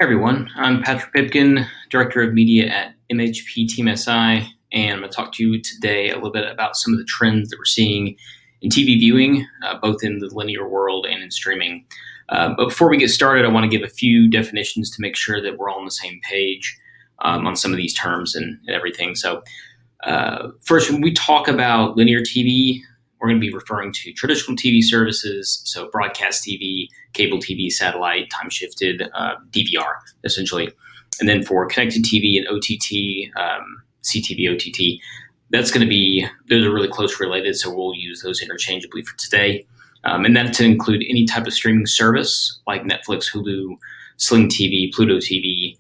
Everyone, I'm Patrick Pipkin, Director of Media at MHP Team SI, and I'm going to talk to you today a little bit about some of the trends that we're seeing in TV viewing, both in the linear world and in streaming. But before we get started, I want to give a few definitions to make sure that we're all on the same page on some of these terms and everything. So first, when we talk about linear TV, we're going to be referring to traditional TV services, so broadcast TV, cable TV, satellite, time shifted, DVR, essentially. And then for connected TV and OTT, CTV, OTT, those are really close related, so we'll use those interchangeably for today. And that's to include any type of streaming service like Netflix, Hulu, Sling TV, Pluto TV,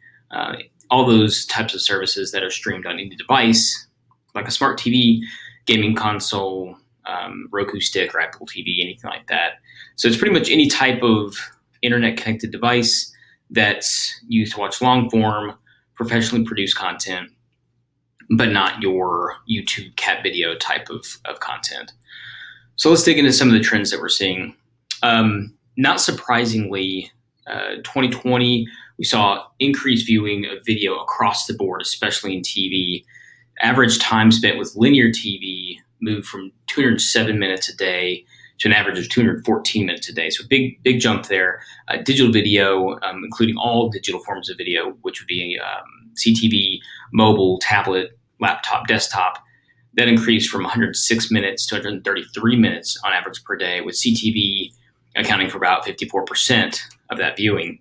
all those types of services that are streamed on any device, like a smart TV, gaming console, Roku stick or Apple TV, anything like that. So it's pretty much any type of internet connected device that's used to watch long form, professionally produced content, but not your YouTube cat video type of content. So let's dig into some of the trends that we're seeing. Not surprisingly, 2020, we saw increased viewing of video across the board, especially in TV. Average time spent with linear TV moved from 207 minutes a day to an average of 214 minutes a day. So big jump there. Digital video, including all digital forms of video, which would be CTV, mobile, tablet, laptop, desktop, that increased from 106 minutes to 133 minutes on average per day, with CTV accounting for about 54% of that viewing.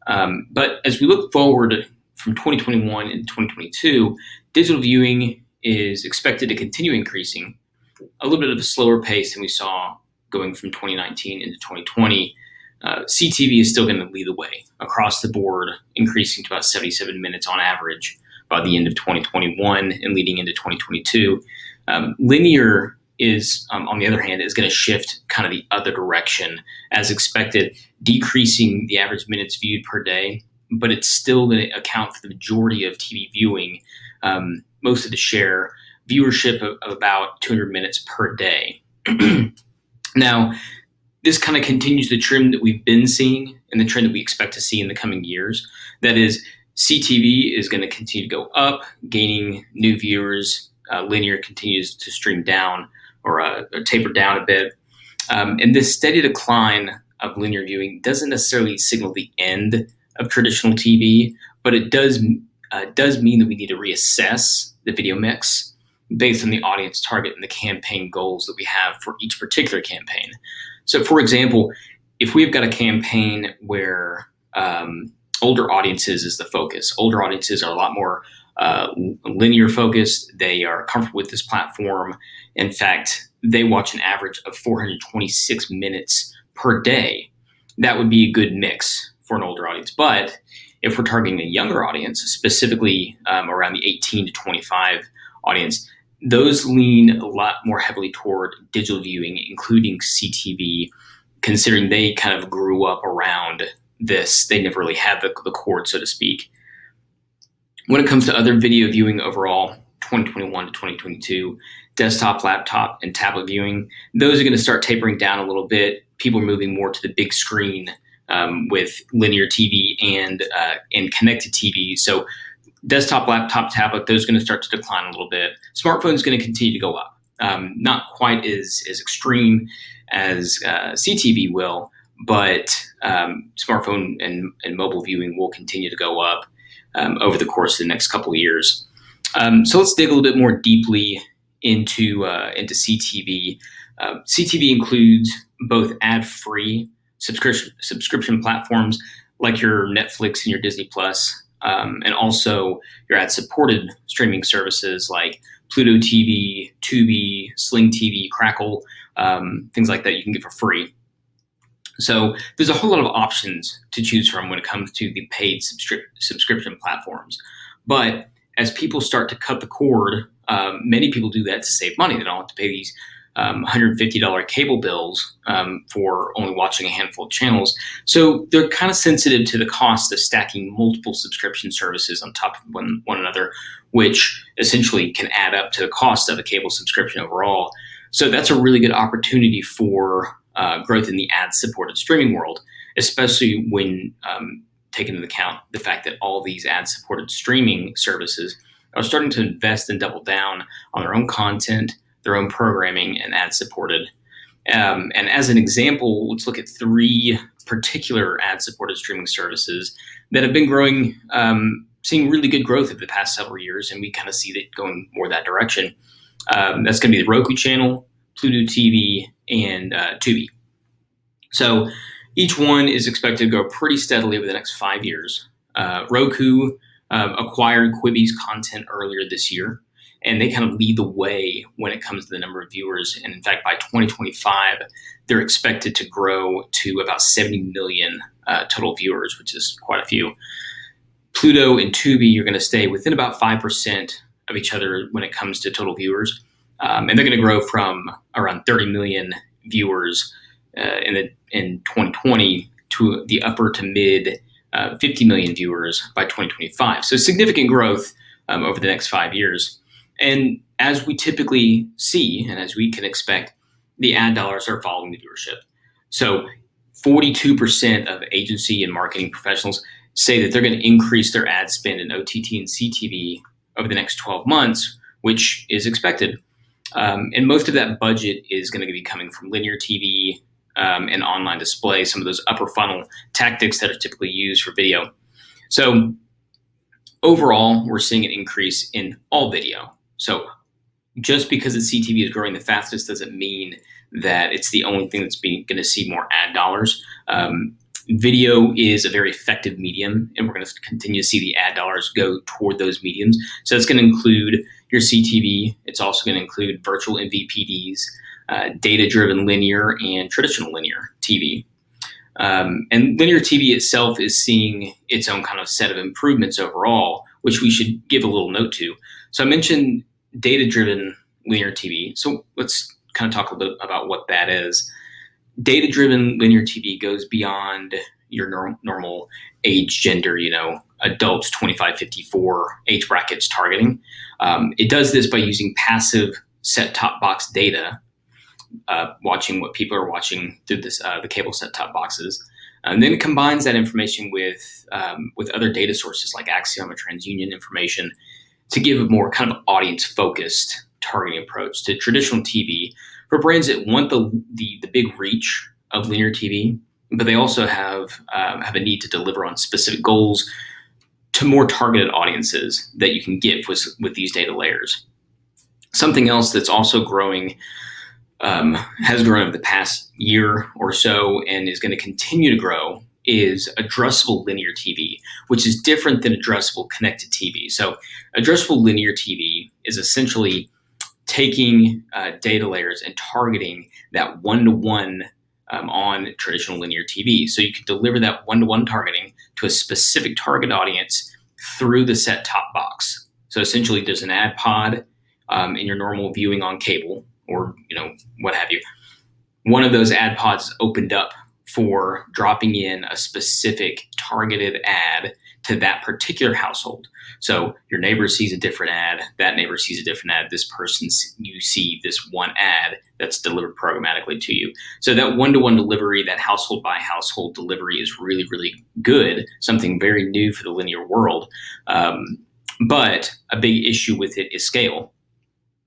But as we look forward from 2021 and 2022, digital viewing is expected to continue increasing a little bit of a slower pace than we saw going from 2019 into 2020. CTV is still going to lead the way across the board, increasing to about 77 minutes on average by the end of 2021 and leading into 2022. Linear is, on the other hand, is going to shift kind of the other direction as expected, decreasing the average minutes viewed per day, but it's still going to account for the majority of TV viewing, most of the share, viewership of about 200 minutes per day. Now, this kind of continues the trend that we've been seeing and the trend that we expect to see in the coming years. That is, CTV is going to continue to go up, gaining new viewers. Linear continues to stream down or taper down a bit. And this steady decline of linear viewing doesn't necessarily signal the end of traditional TV, but it does mean that we need to reassess the video mix based on the audience target and the campaign goals that we have for each particular campaign. So, for example, if we've got a campaign where older audiences is the focus, older audiences are a lot more linear focused. They are comfortable with this platform. In fact, they watch an average of 426 minutes per day. That would be a good mix for an older audience. But if we're targeting a younger audience, specifically around the 18 to 25 audience, those lean a lot more heavily toward digital viewing, including CTV, considering they kind of grew up around this. They never really had the cord, so to speak. When it comes to other video viewing overall, 2021 to 2022, desktop, laptop, and tablet viewing, those are going to start tapering down a little bit. People are moving more to the big screen with linear TV and connected TV. So desktop, laptop, tablet, those are going to start to decline a little bit. Smartphone is going to continue to go up. Not quite as extreme as CTV will, but smartphone and mobile viewing will continue to go up over the course of the next couple of years. So let's dig a little bit more deeply into CTV. CTV includes both ad-free subscription platforms like your Netflix and your Disney Plus, and also your ad-supported streaming services like Pluto TV, Tubi, Sling TV, Crackle, things like that you can get for free. So there's a whole lot of options to choose from when it comes to the paid subscription platforms. But as people start to cut the cord, many people do that to save money. They don't have to pay these $150 cable bills for only watching a handful of channels. So they're kind of sensitive to the cost of stacking multiple subscription services on top of one another, which essentially can add up to the cost of a cable subscription overall. So that's a really good opportunity for growth in the ad-supported streaming world, especially when take into account the fact that all these ad-supported streaming services are starting to invest and double down on their own content, their own programming, and ad-supported. And as an example, let's look at 3 particular ad-supported streaming services that have been growing, seeing really good growth over the past several years, and we kind of see that going more that direction. That's going to be the Roku channel, Pluto TV, and Tubi. So each one is expected to grow pretty steadily over the next 5 years. Roku acquired Quibi's content earlier this year, and they kind of lead the way when it comes to the number of viewers. And in fact, by 2025, they're expected to grow to about 70 million total viewers, which is quite a few. Pluto and Tubi are going to stay within about 5% of each other when it comes to total viewers. And they're going to grow from around 30 million viewers in 2020 to the upper to mid 50 million viewers by 2025. So significant growth over the next 5 years. And as we typically see, and as we can expect, the ad dollars are following the viewership. So 42% of agency and marketing professionals say that they're going to increase their ad spend in OTT and CTV over the next 12 months, which is expected. And most of that budget is going to be coming from linear TV and online display, some of those upper funnel tactics that are typically used for video. So overall, we're seeing an increase in all video. So just because the CTV is growing the fastest doesn't mean that it's the only thing that's going to see more ad dollars. Video is a very effective medium, and we're going to continue to see the ad dollars go toward those mediums. So it's going to include your CTV. It's also going to include virtual MVPDs, data-driven linear, and traditional linear TV. And linear TV itself is seeing its own kind of set of improvements overall, which we should give a little note to. So I mentioned data-driven linear TV. So let's kind of talk a little bit about what that is. Data-driven linear TV goes beyond your normal age, gender, adults 25-54 age brackets targeting. It does this by using passive set-top box data, watching what people are watching through the cable set-top boxes. And then it combines that information with other data sources like Axiom or TransUnion information to give a more kind of audience-focused targeting approach to traditional TV for brands that want the big reach of linear TV, but they also have a need to deliver on specific goals to more targeted audiences that you can get with these data layers. Something else that's also growing, has grown over the past year or so and is going to continue to grow, is addressable linear TV, which is different than addressable connected TV. So addressable linear TV is essentially taking data layers and targeting that one-to-one on traditional linear TV. So you can deliver that one-to-one targeting to a specific target audience through the set-top box. So essentially there's an ad pod in your normal viewing on cable or what have you. One of those ad pods opened up for dropping in a specific targeted ad to that particular household. So your neighbor sees a different ad, that neighbor sees a different ad, you see this one ad that's delivered programmatically to you. So that one-to-one delivery, that household by household delivery is really, really good, something very new for the linear world. But a big issue with it is scale.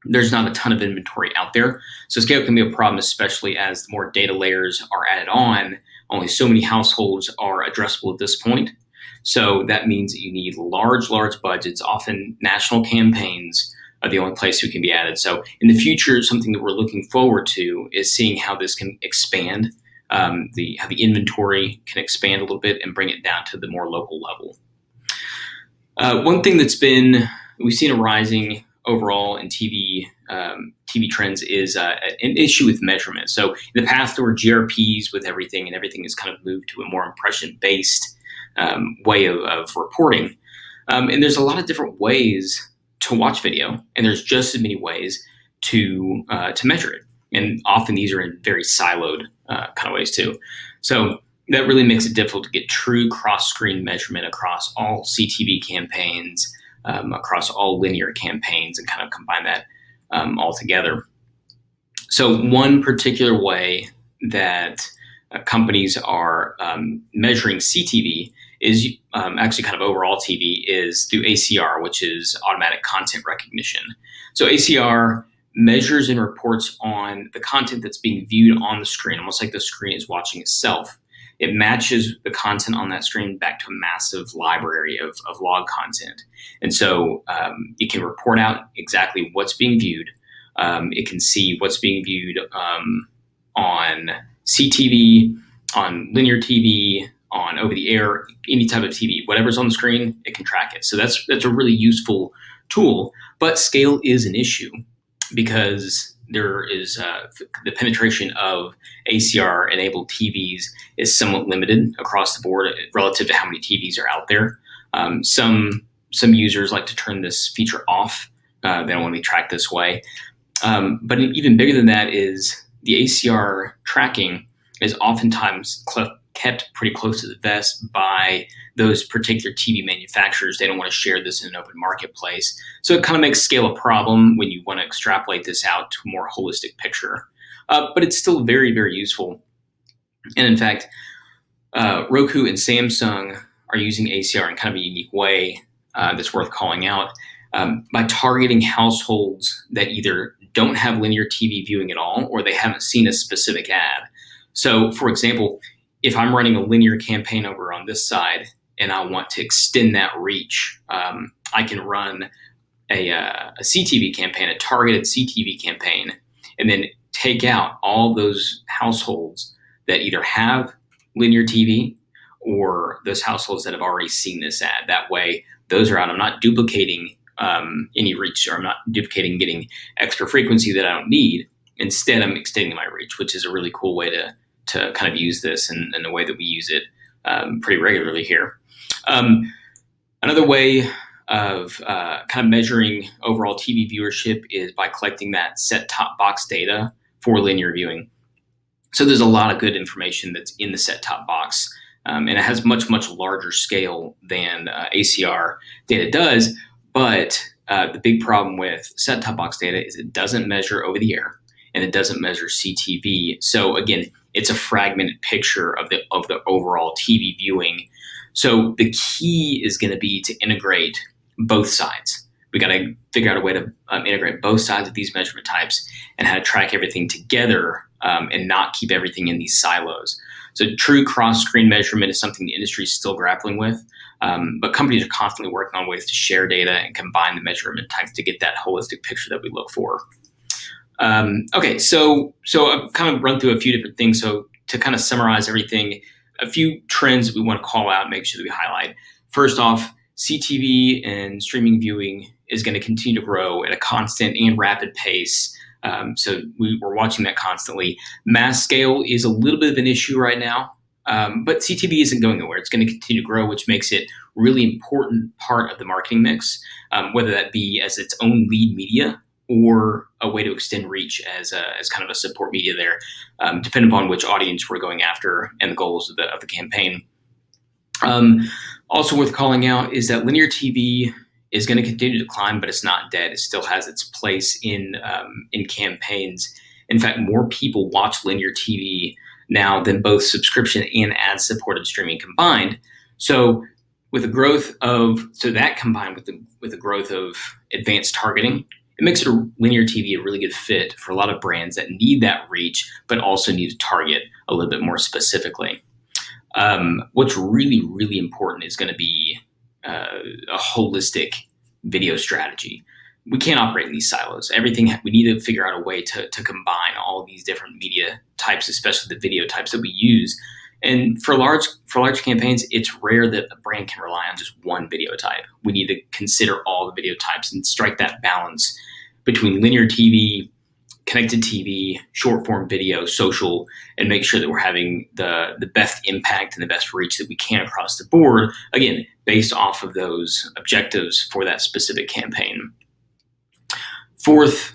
There's not a ton of inventory out there. So scale can be a problem, especially as the more data layers are added on. Only so many households are addressable at this point. So that means that you need large budgets. Often national campaigns are the only place who can be added. So in the future, something that we're looking forward to is seeing how this can expand, how the inventory can expand a little bit and bring it down to the more local level. One thing we've seen a rising overall in TV trends is an issue with measurement. So in the past, there were GRPs with everything, and everything has kind of moved to a more impression-based way of reporting. And there's a lot of different ways to watch video, and there's just as many ways to measure it. And often these are in very siloed kind of ways too. So that really makes it difficult to get true cross-screen measurement across all CTV campaigns, across all linear campaigns, and kind of combine that all together. So one particular way that companies are measuring CTV is actually kind of overall TV is through ACR, which is automatic content recognition. So ACR measures and reports on the content that's being viewed on the screen, almost like the screen is watching itself. It matches the content on that screen back to a massive library of log content. And so it can report out exactly what's being viewed. It can see what's being viewed on CTV, on linear TV, on over the air, any type of TV, whatever's on the screen, it can track it. So that's a really useful tool, but scale is an issue because there is the penetration of ACR enabled TVs is somewhat limited across the board relative to how many TVs are out there. Some users like to turn this feature off. They don't want to be tracked this way. But even bigger than that is the ACR tracking is oftentimes kept pretty close to the vest by those particular TV manufacturers. They don't want to share this in an open marketplace. So it kind of makes scale a problem when you want to extrapolate this out to a more holistic picture. But it's still very, very useful. And in fact, Roku and Samsung are using ACR in kind of a unique way that's worth calling out by targeting households that either don't have linear TV viewing at all or they haven't seen a specific ad. So, for example, if I'm running a linear campaign over on this side and I want to extend that reach, I can run a CTV campaign, a targeted CTV campaign, and then take out all those households that either have linear TV or those households that have already seen this ad. That way, those are out. I'm not duplicating any reach, or I'm not duplicating getting extra frequency that I don't need. Instead, I'm extending my reach, which is a really cool way to kind of use this in the way that we use it pretty regularly here. Another way of kind of measuring overall TV viewership is by collecting that set-top box data for linear viewing. So there's a lot of good information that's in the set-top box, and it has much, much larger scale than ACR data does. But the big problem with set-top box data is it doesn't measure over the air and it doesn't measure CTV. So again, it's a fragmented picture of the overall TV viewing. So the key is going to be to integrate both sides. We got to figure out a way to integrate both sides of these measurement types and how to track everything together and not keep everything in these silos. So true cross-screen measurement is something the industry is still grappling with, but companies are constantly working on ways to share data and combine the measurement types to get that holistic picture that we look for. Okay, so I've kind of run through a few different things. So to kind of summarize everything, a few trends that we want to call out and make sure that we highlight. First off, CTV and streaming viewing is going to continue to grow at a constant and rapid pace. So we're watching that constantly. Mass scale is a little bit of an issue right now, but CTV isn't going nowhere. It's going to continue to grow, which makes it a really important part of the marketing mix, whether that be as its own lead media or a way to extend reach as kind of a support media there, depending upon which audience we're going after and the goals of the campaign. Also worth calling out is that linear TV is going to continue to decline, but it's not dead. It still has its place in campaigns. In fact, more people watch linear TV now than both subscription and ad-supported streaming combined. So with the growth of that combined with the growth of advanced targeting, it makes linear TV a really good fit for a lot of brands that need that reach, but also need to target a little bit more specifically. What's really, really important is going to be a holistic video strategy. We can't operate in these silos. We need to figure out a way to combine all of these different media types, especially the video types that we use. And for large campaigns, it's rare that a brand can rely on just one video type. We need to consider all the video types and strike that balance between linear TV, connected TV, short form video, social, and make sure that we're having the best impact and the best reach that we can across the board, again, based off of those objectives for that specific campaign. Fourth,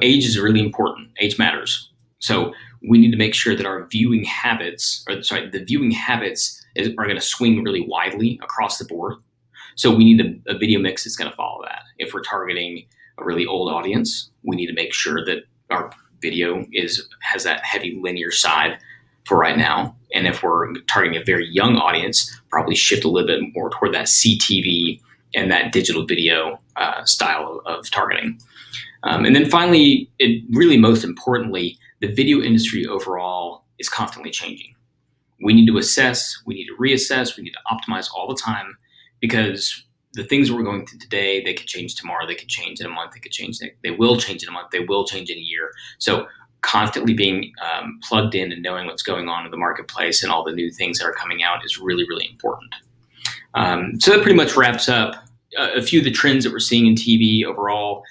age is really important. Age matters. So we need to make sure that the viewing habits are going to swing really widely across the board. So we need a video mix that's going to follow that. If we're targeting a really old audience, we need to make sure that our video has that heavy linear side. for right now. And if we're targeting a very young audience, probably shift a little bit more toward that CTV and that digital video style of targeting. And then finally, really most importantly, the video industry overall is constantly changing. We need to assess, we need to reassess, we need to optimize all the time, because the things we're going through today, they could change tomorrow, they could change in a month, they will change in a month, they will change in a year. So constantly being plugged in and knowing what's going on in the marketplace and all the new things that are coming out is really, really important. So that pretty much wraps up a few of the trends that we're seeing in TV overall.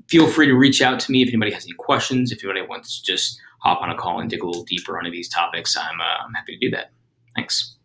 Feel free to reach out to me if anybody has any questions. If anybody wants to just hop on a call and dig a little deeper onto these topics, I'm happy to do that. Thanks.